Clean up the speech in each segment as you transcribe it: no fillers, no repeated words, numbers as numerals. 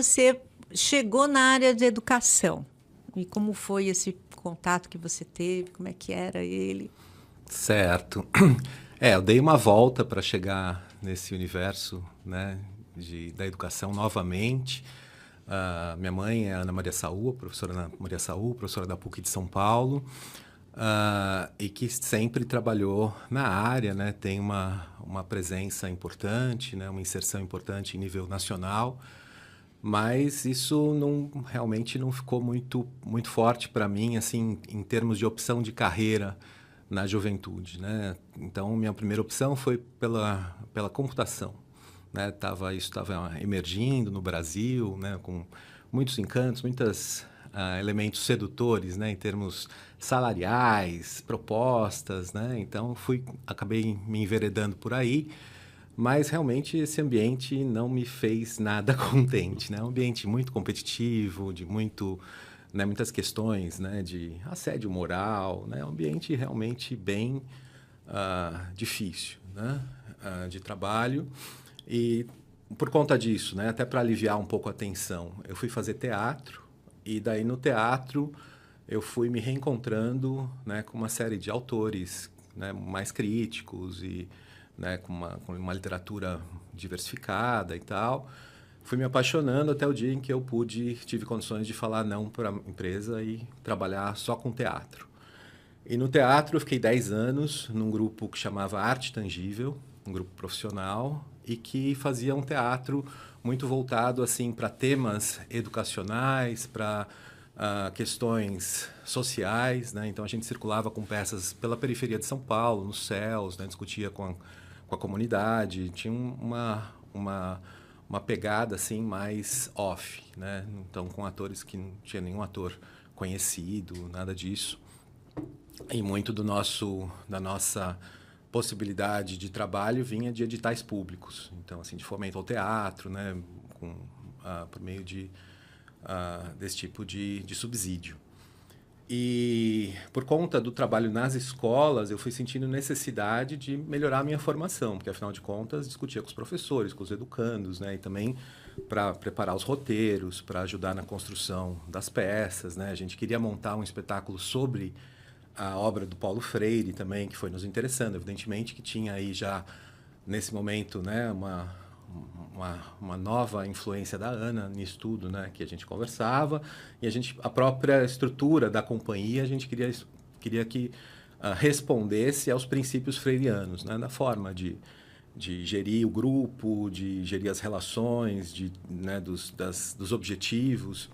Você chegou na área de educação e como foi esse contato que você teve, como é que era ele? Certo. Eu dei uma volta para chegar nesse universo, né, da educação novamente. Minha mãe é Ana Maria Saúl, professora Ana Maria Saúl, professora da PUC de São Paulo, e que sempre trabalhou na área, né, tem uma presença importante, né, uma inserção importante em nível nacional. Mas isso realmente não ficou muito forte para mim, assim, em termos de opção de carreira na juventude, né? Então, minha primeira opção foi pela computação, né? Isso estava emergindo no Brasil, né? Com muitos encantos, muitos elementos sedutores, né? Em termos salariais, propostas, né? Então, acabei me enveredando por aí. Mas realmente esse ambiente não me fez nada contente, né? Um ambiente muito competitivo, né, muitas questões, né, de assédio moral, né? Um ambiente realmente bem difícil, né, de trabalho. E por conta disso, né, até para aliviar um pouco a tensão, eu fui fazer teatro e daí no teatro eu fui me reencontrando, né, com uma série de autores, né, mais críticos e, né, com uma literatura diversificada e tal. Fui me apaixonando até o dia em que tive condições de falar não para a empresa e trabalhar só com teatro. E no teatro eu fiquei 10 anos num grupo que chamava Arte Tangível, um grupo profissional, e que fazia um teatro muito voltado assim para temas educacionais, para questões sociais, né? Então a gente circulava com peças pela periferia de São Paulo, nos céus, né? Discutia com a comunidade, tinha uma pegada assim mais off, né? Então com atores que não tinha nenhum ator conhecido, nada disso. E muito da nossa possibilidade de trabalho vinha de editais públicos, então assim de fomento ao teatro, né, por meio desse tipo de subsídio. E por conta do trabalho nas escolas, eu fui sentindo necessidade de melhorar a minha formação, porque afinal de contas discutia com os professores, com os educandos, né, e também para preparar os roteiros, para ajudar na construção das peças, né. A gente queria montar um espetáculo sobre a obra do Paulo Freire também, que foi nos interessando. Evidentemente que tinha aí já, nesse momento, né, uma nova influência da Ana nisso tudo, né, que a gente conversava, e a própria estrutura da companhia, a gente queria que respondesse aos princípios freirianos, né, da forma de gerir o grupo, de gerir as relações, né, dos objetivos.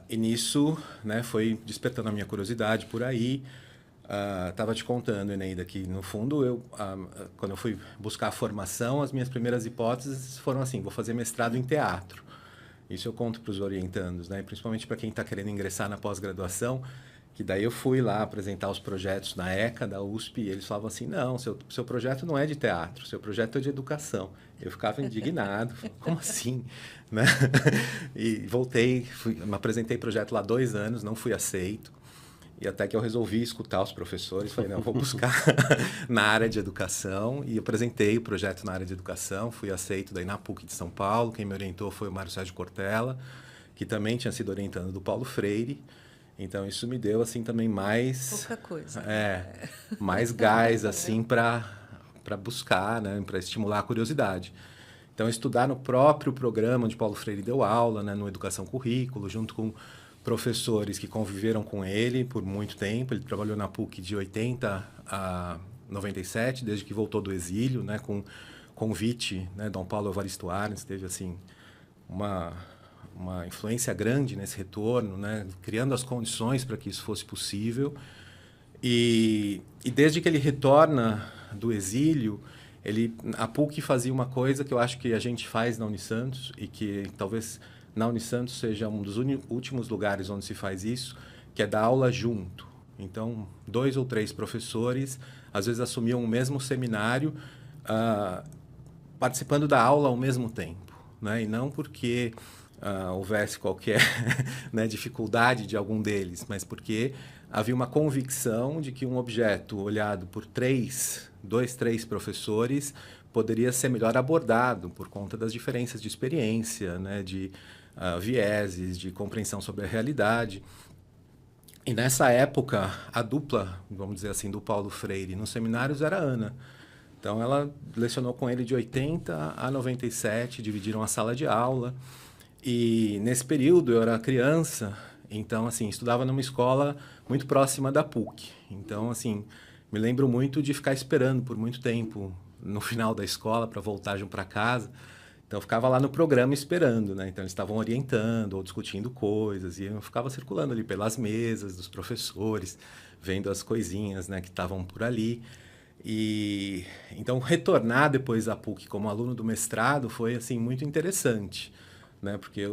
E nisso, né, foi despertando a minha curiosidade por aí. Estava te contando, Eneida, que no fundo, quando eu fui buscar a formação, as minhas primeiras hipóteses foram assim: vou fazer mestrado em teatro. Isso eu conto para os orientandos, né, principalmente para quem está querendo ingressar na pós-graduação, que daí eu fui lá apresentar os projetos na ECA, da USP, e eles falavam assim: não, seu projeto não é de teatro, seu projeto é de educação. Eu ficava indignado, como assim? Né? E voltei, me apresentei projeto lá 2 anos, não fui aceito. E até que eu resolvi escutar os professores, falei, não, vou buscar na área de educação. E apresentei o projeto na área de educação, fui aceito daí na PUC de São Paulo. Quem me orientou foi o Mário Sérgio Cortella, que também tinha sido orientando do Paulo Freire. Então isso me deu assim também Pouca coisa. mais gás assim para buscar, né, para estimular a curiosidade. Então estudar no próprio programa onde Paulo Freire deu aula, né, no Educação Currículo, junto com professores que conviveram com ele por muito tempo. Ele trabalhou na PUC de 80 a 97, desde que voltou do exílio, né, com convite, né, Dom Paulo Evaristo Arnes, teve assim uma influência grande nesse retorno, né, criando as condições para que isso fosse possível. E desde que ele retorna do exílio, a PUC fazia uma coisa que eu acho que a gente faz na Unisantos e que talvez na Unisantos seja um dos últimos lugares onde se faz isso, que é dar aula junto. Então, 2 ou 3 professores, às vezes assumiam o mesmo seminário, participando da aula ao mesmo tempo, né? E não porque houvesse qualquer né, dificuldade de algum deles, mas porque havia uma convicção de que um objeto olhado por 3 professores poderia ser melhor abordado por conta das diferenças de experiência, né, de vieses, de compreensão sobre a realidade. E nessa época, a dupla, vamos dizer assim, do Paulo Freire nos seminários era a Ana. Então, ela lecionou com ele de 80 a 97, dividiram a sala de aula. E nesse período eu era criança, então, assim, estudava numa escola muito próxima da PUC. Então, assim, me lembro muito de ficar esperando por muito tempo no final da escola para voltar para casa. Então, eu ficava lá no programa esperando, né? Então, eles estavam orientando ou discutindo coisas e eu ficava circulando ali pelas mesas dos professores, vendo as coisinhas, né, que estavam por ali. E então retornar depois à PUC como aluno do mestrado foi assim muito interessante, né? Porque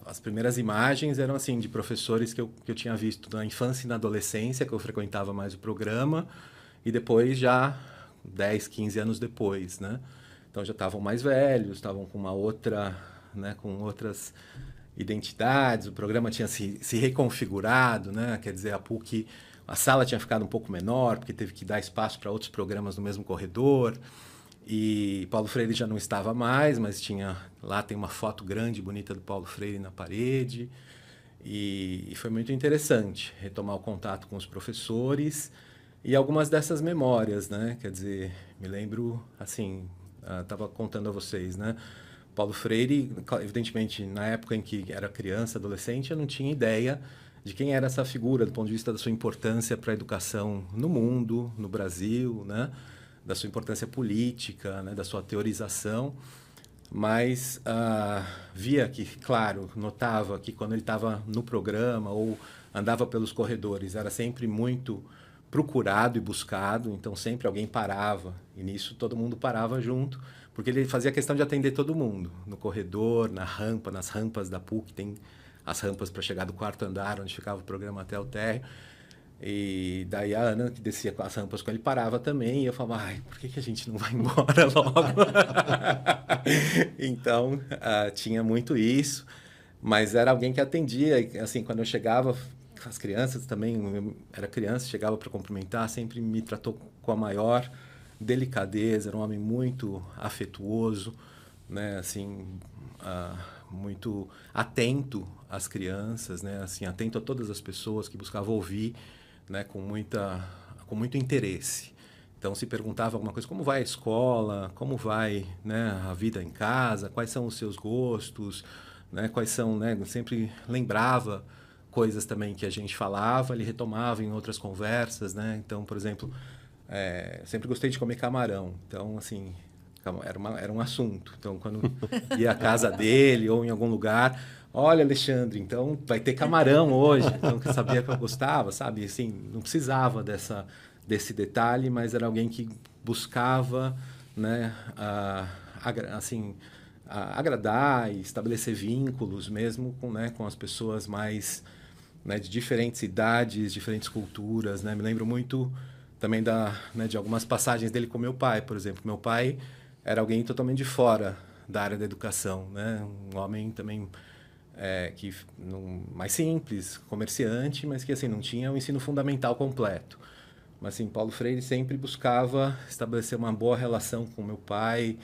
as primeiras imagens eram assim de professores que eu tinha visto na infância e na adolescência, que eu frequentava mais o programa, e depois já 10, 15 anos depois, né? Então já estavam mais velhos, estavam com uma outra, né, com outras identidades, o programa tinha se reconfigurado, né? Quer dizer, a PUC, a sala tinha ficado um pouco menor, porque teve que dar espaço para outros programas no mesmo corredor. E Paulo Freire já não estava mais, mas lá tem uma foto grande, bonita do Paulo Freire na parede. E foi muito interessante retomar o contato com os professores e algumas dessas memórias, né? Quer dizer, me lembro, assim, estava contando a vocês, né? Paulo Freire, evidentemente, na época em que era criança, adolescente, eu não tinha ideia de quem era essa figura, do ponto de vista da sua importância para a educação no mundo, no Brasil, né? Da sua importância política, né? Da sua teorização. Mas via que, claro, notava que quando ele estava no programa ou andava pelos corredores, era sempre muito procurado e buscado, então sempre alguém parava, e nisso todo mundo parava junto, porque ele fazia questão de atender todo mundo, no corredor, na rampa, nas rampas da PUC, tem as rampas para chegar do quarto andar, onde ficava o programa até o térreo, e daí a Ana, que descia com as rampas com ele, parava também, e eu falava, ai, por que a gente não vai embora logo? Então, tinha muito isso, mas era alguém que atendia, assim, quando eu chegava, as crianças também, eu era criança, chegava para cumprimentar, sempre me tratou com a maior delicadeza, era um homem muito afetuoso, né, assim, muito atento às crianças, né, assim, atento a todas as pessoas, que buscava ouvir, né, com muito interesse. Então, se perguntava alguma coisa, como vai a escola, como vai, né, a vida em casa, quais são os seus gostos, né, quais são, né, sempre lembrava coisas também que a gente falava, ele retomava em outras conversas, né? Então, por exemplo, sempre gostei de comer camarão. Então, assim, era um assunto. Então, quando ia à casa dele ou em algum lugar, olha, Alexandre, então vai ter camarão hoje. Então, que sabia que eu gostava, sabe? Assim, não precisava desse detalhe, mas era alguém que buscava, né, agradar e estabelecer vínculos mesmo com as pessoas mais, né, de diferentes idades, diferentes culturas, né? Me lembro muito também de algumas passagens dele com meu pai, por exemplo. Meu pai era alguém totalmente de fora da área da educação, né? Um homem também mais simples, comerciante, mas que assim não tinha o ensino fundamental completo. Mas assim, Paulo Freire sempre buscava estabelecer uma boa relação com meu pai,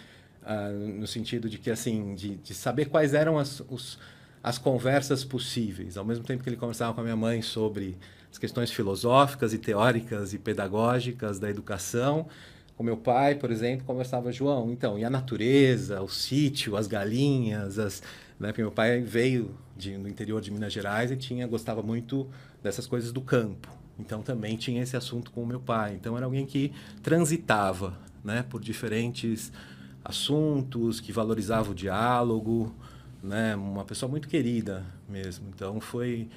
no sentido de que assim, de saber quais eram as conversas possíveis, ao mesmo tempo que ele conversava com a minha mãe sobre as questões filosóficas e teóricas e pedagógicas da educação. Com meu pai, por exemplo, conversava, João, então, e a natureza, o sítio, as galinhas, né? Porque meu pai veio do interior de Minas Gerais e gostava muito dessas coisas do campo. Então, também tinha esse assunto com o meu pai. Então, era alguém que transitava, né, por diferentes assuntos, que valorizava o diálogo, né? Uma pessoa muito querida mesmo. Então foi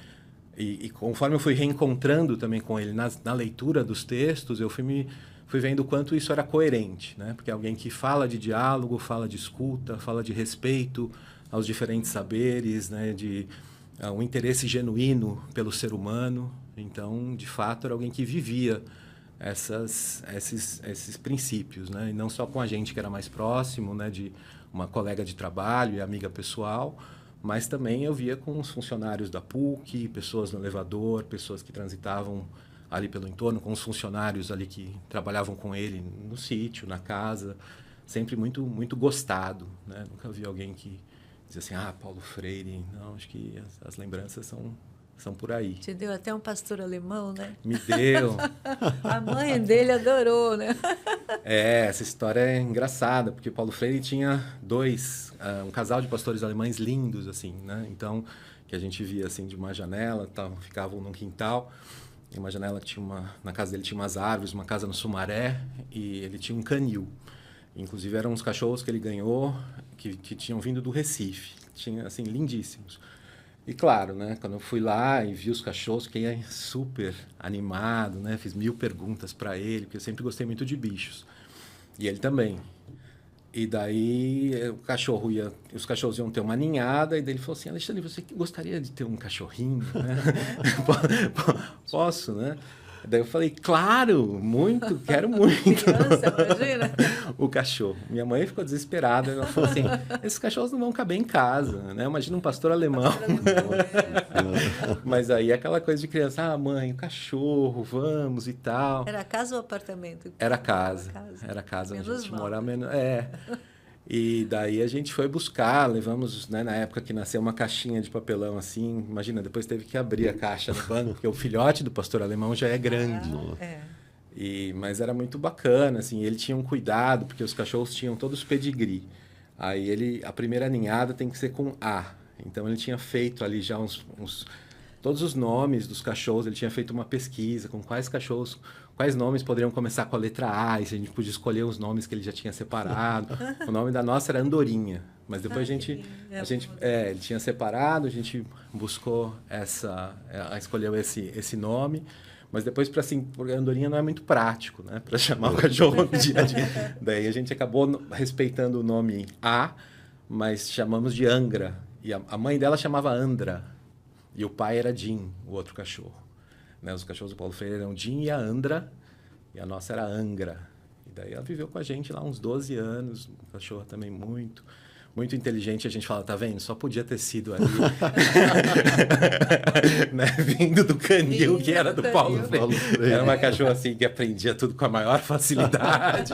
e conforme eu fui reencontrando também com ele na leitura dos textos, eu fui vendo o quanto isso era coerente, né? Porque é alguém que fala de diálogo, fala de escuta, fala de respeito aos diferentes saberes, né? De um interesse genuíno pelo ser humano. Então, de fato, era alguém que vivia esses princípios, né? E não só com a gente que era mais próximo, né? De uma colega de trabalho e amiga pessoal, mas também eu via com os funcionários da PUC, pessoas no elevador, pessoas que transitavam ali pelo entorno, com os funcionários ali que trabalhavam com ele no sítio, na casa. sempre muito, muito gostado, né? Nunca vi alguém que diz assim, Paulo Freire. Não, acho que as lembranças são por aí. Te deu até um pastor alemão, né? Me deu. A mãe dele adorou, né? Essa história é engraçada, porque Paulo Freire tinha um casal de pastores alemães lindos, assim, né? Então, que a gente via, assim, de uma janela, ficavam num quintal, e uma janela na casa dele tinha umas árvores, uma casa no Sumaré, e ele tinha um canil. Inclusive, eram uns cachorros que ele ganhou, que tinham vindo do Recife. Tinha, assim, lindíssimos. E claro, né, quando eu fui lá e vi os cachorros, fiquei super animado, né? Fiz 1000 perguntas para ele, porque eu sempre gostei muito de bichos. E ele também. E daí os cachorros iam ter uma ninhada, e daí ele falou assim, Alexandre, você gostaria de ter um cachorrinho, né? Posso, né? Daí eu falei, claro, muito, quero muito. Criança, imagina. O cachorro. Minha mãe ficou desesperada. Ela falou assim, esses cachorros não vão caber em casa, né? Imagina um pastor alemão. Mas aí aquela coisa de criança, mãe, o cachorro, vamos e tal. Era casa ou apartamento? Era casa. Era casa onde a gente morava. E daí a gente foi buscar, levamos, né, na época que nasceu uma caixinha de papelão assim, imagina, depois teve que abrir a caixa no banco, porque o filhote do pastor alemão já é grande. Mas era muito bacana, assim, ele tinha um cuidado, porque os cachorros tinham todos pedigree. Aí a primeira ninhada tem que ser com A. Então ele tinha feito ali já todos os nomes dos cachorros, ele tinha feito uma pesquisa com quais nomes poderiam começar com a letra A, e se a gente podia escolher os nomes que ele já tinha separado. O nome da nossa era Andorinha, mas depois ele tinha separado, a gente buscou escolheu esse nome, mas depois porque Andorinha não é muito prático, né, para chamar o cachorro no dia a dia. Daí a gente acabou respeitando o nome A, mas chamamos de Angra, e a mãe dela chamava Andra, e o pai era Jim, o outro cachorro. Né? Os cachorros do Paulo Freire eram Jim e a Andra, e a nossa era Angra. E daí ela viveu com a gente lá uns 12 anos, um cachorro também muito, muito inteligente. A gente fala, tá vendo? Só podia ter sido ali. Né? Vindo do canil, que era do Paulo Freire. Era uma cachorra assim que aprendia tudo com a maior facilidade.